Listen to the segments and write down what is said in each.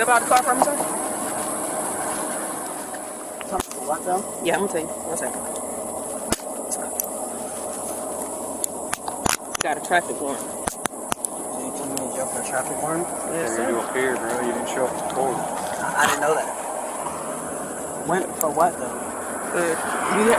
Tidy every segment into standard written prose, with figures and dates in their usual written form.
Step out the car for me, sir. What though? Yeah, I'm gonna tell you. 1 second. You got a traffic warrant. So you told me to jump for a traffic warrant? Yes, sir. You up here, bro. You didn't show up to court. I didn't know that. When for what though?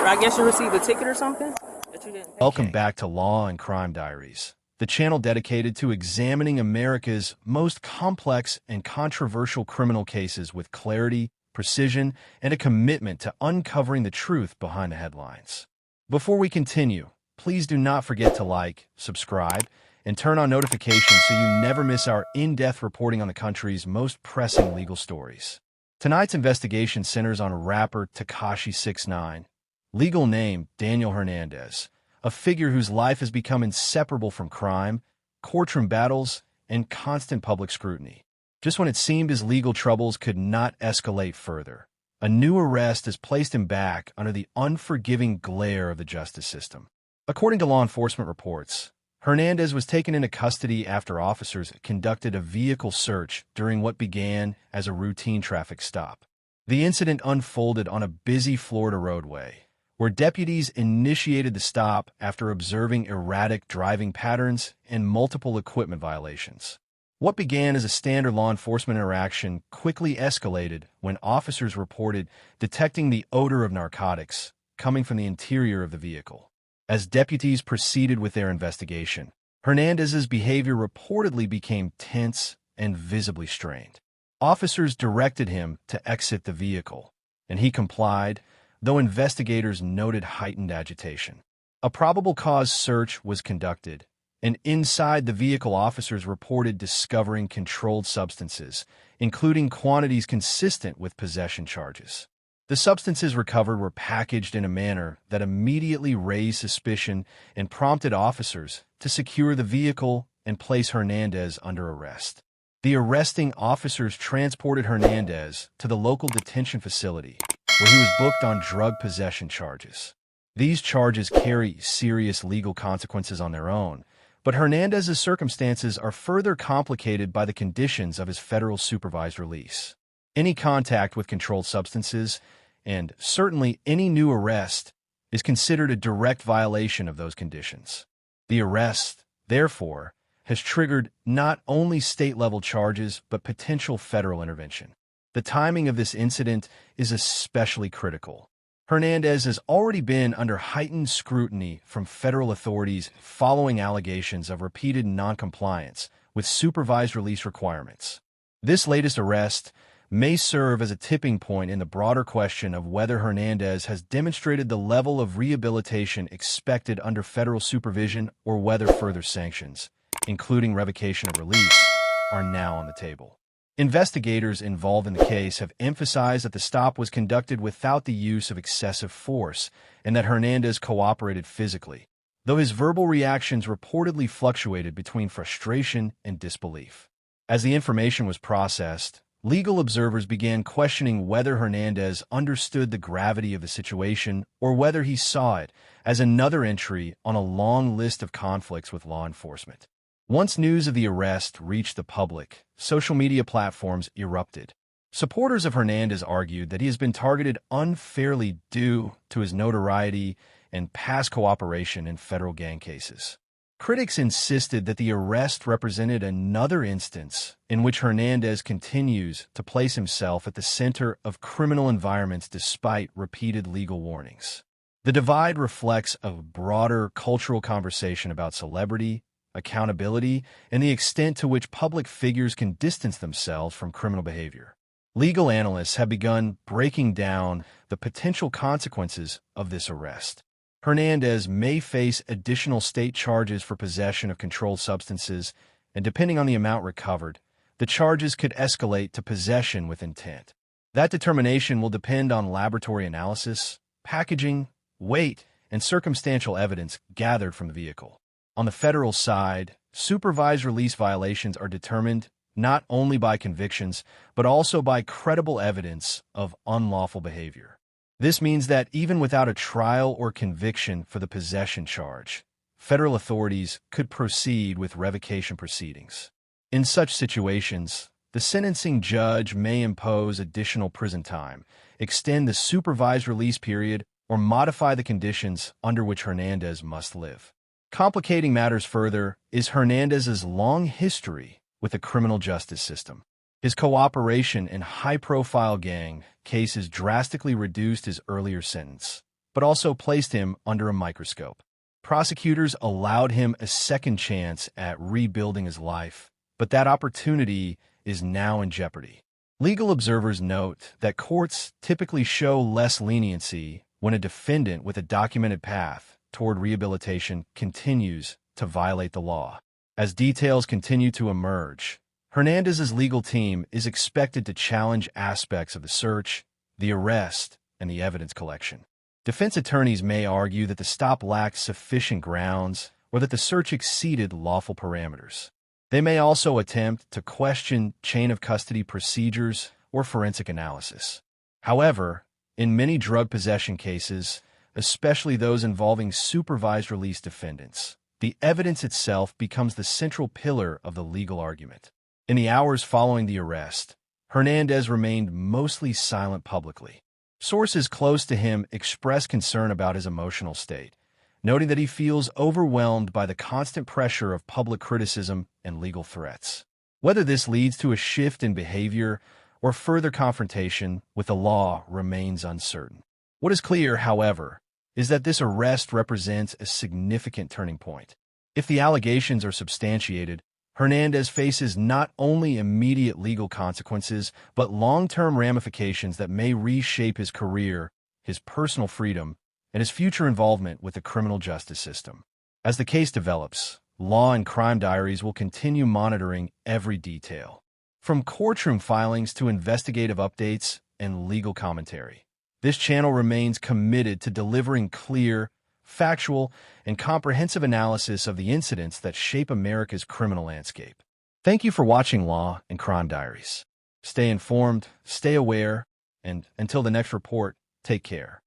I guess you received a ticket or something that you didn't pay. Welcome back to Law and Crime Diaries, the channel dedicated to examining America's most complex and controversial criminal cases with clarity, precision, and a commitment to uncovering the truth behind the headlines. Before we continue, please do not forget to like, subscribe, and turn on notifications so you never miss our in-depth reporting on the country's most pressing legal stories. Tonight's investigation centers on rapper Tekashi 6ix9ine, legal name Daniel Hernandez, a figure whose life has become inseparable from crime, courtroom battles, and constant public scrutiny. Just when it seemed his legal troubles could not escalate further, a new arrest has placed him back under the unforgiving glare of the justice system. According to law enforcement reports, Hernandez was taken into custody after officers conducted a vehicle search during what began as a routine traffic stop. The incident unfolded on a busy Florida roadway, where deputies initiated the stop after observing erratic driving patterns and multiple equipment violations. What began as a standard law enforcement interaction quickly escalated when officers reported detecting the odor of narcotics coming from the interior of the vehicle. As deputies proceeded with their investigation, Hernandez's behavior reportedly became tense and visibly strained. Officers directed him to exit the vehicle, and he complied, though investigators noted heightened agitation. A probable cause search was conducted, and inside the vehicle, officers reported discovering controlled substances, including quantities consistent with possession charges. The substances recovered were packaged in a manner that immediately raised suspicion and prompted officers to secure the vehicle and place Hernandez under arrest. The arresting officers transported Hernandez to the local detention facility, where he was booked on drug possession charges. These charges carry serious legal consequences on their own, but Hernandez's circumstances are further complicated by the conditions of his federal supervised release. Any contact with controlled substances, and certainly any new arrest, is considered a direct violation of those conditions. The arrest, therefore, has triggered not only state-level charges but potential federal intervention. The timing of this incident is especially critical. Hernandez has already been under heightened scrutiny from federal authorities following allegations of repeated noncompliance with supervised release requirements. This latest arrest may serve as a tipping point in the broader question of whether Hernandez has demonstrated the level of rehabilitation expected under federal supervision or whether further sanctions, including revocation of release, are now on the table. Investigators involved in the case have emphasized that the stop was conducted without the use of excessive force and that Hernandez cooperated physically, though his verbal reactions reportedly fluctuated between frustration and disbelief. As the information was processed, legal observers began questioning whether Hernandez understood the gravity of the situation or whether he saw it as another entry on a long list of conflicts with law enforcement. Once news of the arrest reached the public, social media platforms erupted. Supporters of Hernandez argued that he has been targeted unfairly due to his notoriety and past cooperation in federal gang cases. Critics insisted that the arrest represented another instance in which Hernandez continues to place himself at the center of criminal environments despite repeated legal warnings. The divide reflects a broader cultural conversation about celebrity, accountability, and the extent to which public figures can distance themselves from criminal behavior. Legal analysts have begun breaking down the potential consequences of this arrest. Hernandez may face additional state charges for possession of controlled substances, and depending on the amount recovered, the charges could escalate to possession with intent. That determination will depend on laboratory analysis, packaging, weight, and circumstantial evidence gathered from the vehicle. On the federal side, supervised release violations are determined not only by convictions, but also by credible evidence of unlawful behavior. This means that even without a trial or conviction for the possession charge, federal authorities could proceed with revocation proceedings. In such situations, the sentencing judge may impose additional prison time, extend the supervised release period, or modify the conditions under which Hernandez must live. Complicating matters further is Hernandez's long history with the criminal justice system. His cooperation in high-profile gang cases drastically reduced his earlier sentence, but also placed him under a microscope. Prosecutors allowed him a second chance at rebuilding his life, but that opportunity is now in jeopardy. Legal observers note that courts typically show less leniency when a defendant with a documented path toward rehabilitation continues to violate the law. As details continue to emerge, Hernandez's legal team is expected to challenge aspects of the search, the arrest, and the evidence collection. Defense attorneys may argue that the stop lacked sufficient grounds or that the search exceeded lawful parameters. They may also attempt to question chain of custody procedures or forensic analysis. However, in many drug possession cases, especially those involving supervised release defendants, the evidence itself becomes the central pillar of the legal argument. In the hours following the arrest, Hernandez remained mostly silent publicly. Sources close to him express concern about his emotional state, noting that he feels overwhelmed by the constant pressure of public criticism and legal threats. Whether this leads to a shift in behavior or further confrontation with the law remains uncertain. What is clear, however, is that this arrest represents a significant turning point. If the allegations are substantiated, Hernandez faces not only immediate legal consequences, but long-term ramifications that may reshape his career, his personal freedom, and his future involvement with the criminal justice system. As the case develops, Law and Crime Diaries will continue monitoring every detail, from courtroom filings to investigative updates and legal commentary. This channel remains committed to delivering clear, factual, and comprehensive analysis of the incidents that shape America's criminal landscape. Thank you for watching Law and Crime Diaries. Stay informed, stay aware, and until the next report, take care.